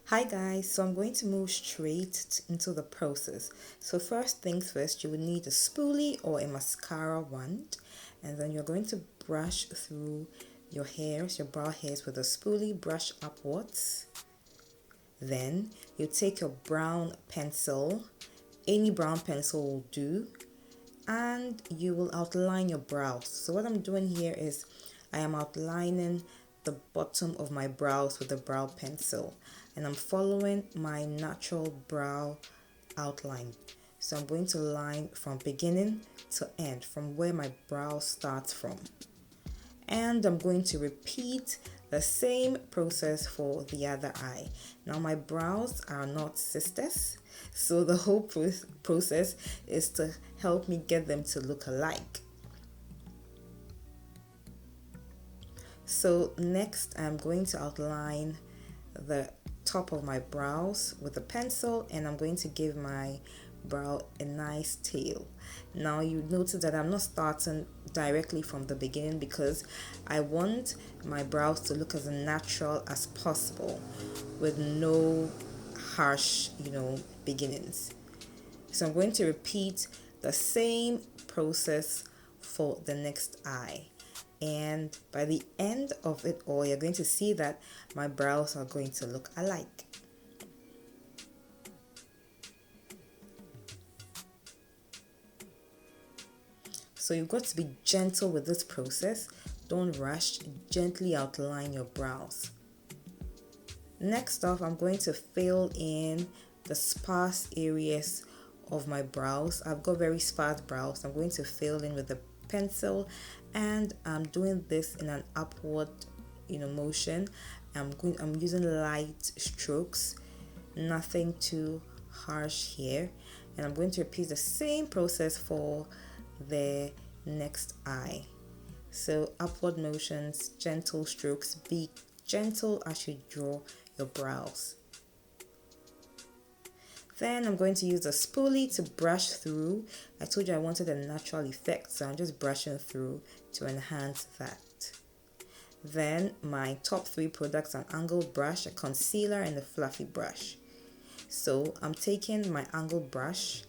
Hi guys, so I'm going to move straight into the process. So first things first, you will need a spoolie or a mascara wand, and then you're going to brush through your hairs, your brow hairs with a spoolie, brush upwards. Then you take your brown pencil, any brown pencil will do, and you will outline your brows. So what I'm doing here is I am outlining the bottom of my brows with the brow pencil, and I'm following my natural brow outline. So I'm going to line from beginning to end, from where my brow starts from. And I'm going to repeat the same process for the other eye. Now my brows are not sisters, so the whole process is to help me get them to look alike. So next I'm going to outline the top of my brows with a pencil, and I'm going to give my brow a nice tail. Now you notice that I'm not starting directly from the beginning because I want my brows to look as natural as possible with no harsh, beginnings. So I'm going to repeat the same process for the next eye. And by the end of it all, you're going to see that my brows are going to look alike. So you've got to be gentle with this process. Don't rush, gently outline your brows. Next off, I'm going to fill in the sparse areas of my brows. I've got very sparse brows. I'm going to fill in with a pencil, and I'm doing this in an upward motion. I'm using light strokes, nothing too harsh here, and I'm going to repeat the same process for the next eye. So upward motions, gentle strokes. Be gentle as you draw your brows. Then I'm going to use a spoolie to brush through. I told you I wanted a natural effect, so I'm just brushing through to enhance that. Then my top three products: an angled brush, a concealer, and a fluffy brush. So I'm taking my angled brush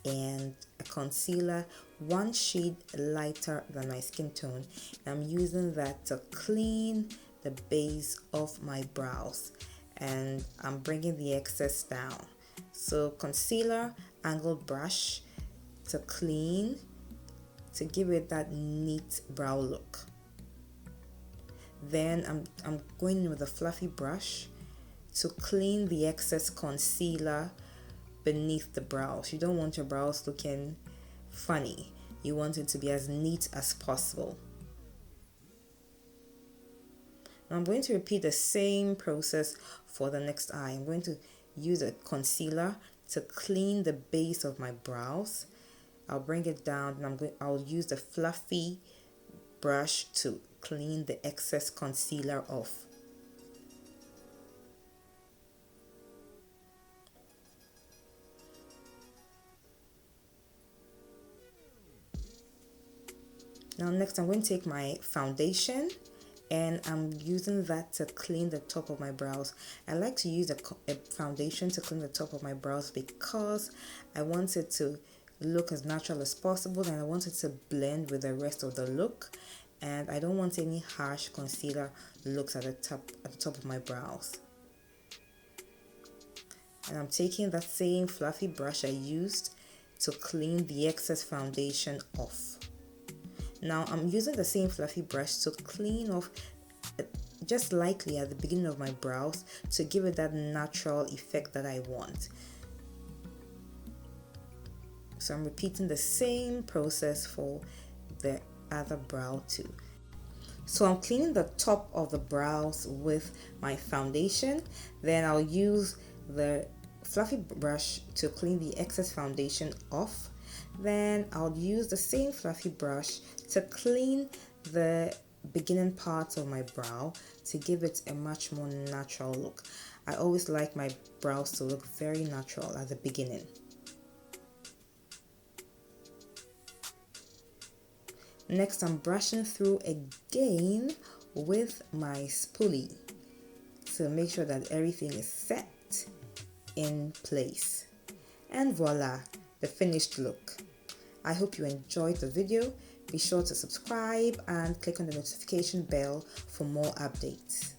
and a concealer, one shade lighter than my skin tone. I'm using that to clean the base of my brows, and I'm bringing the excess down. So concealer, angled brush to clean, to give it that neat brow look. Then I'm going in with a fluffy brush to clean the excess concealer beneath the brows. You don't want your brows looking funny. You want it to be as neat as possible. Now I'm going to repeat the same process for the next eye. I'm going to use a concealer to clean the base of my brows. I'll bring it down, and I'll use the fluffy brush to clean the excess concealer off. Now next I'm going to take my foundation, and I'm using that to clean the top of my brows. I like to use a foundation to clean the top of my brows because I want it to look as natural as possible, and I want it to blend with the rest of the look, and I don't want any harsh concealer looks at the top of my brows. And I'm taking that same fluffy brush I used to clean the excess foundation off. Now I'm using the same fluffy brush to clean off just lightly at the beginning of my brows to give it that natural effect that I want. So I'm repeating the same process for the other brow too. So I'm cleaning the top of the brows with my foundation. Then I'll use the fluffy brush to clean the excess foundation off. Then I'll use the same fluffy brush to clean the beginning parts of my brow to give it a much more natural look. I always like my brows to look very natural at the beginning. Next, I'm brushing through again with my spoolie to make sure that everything is set. it in place. And voila, the finished look. I hope you enjoyed the video. Be sure to subscribe and click on the notification bell for more updates.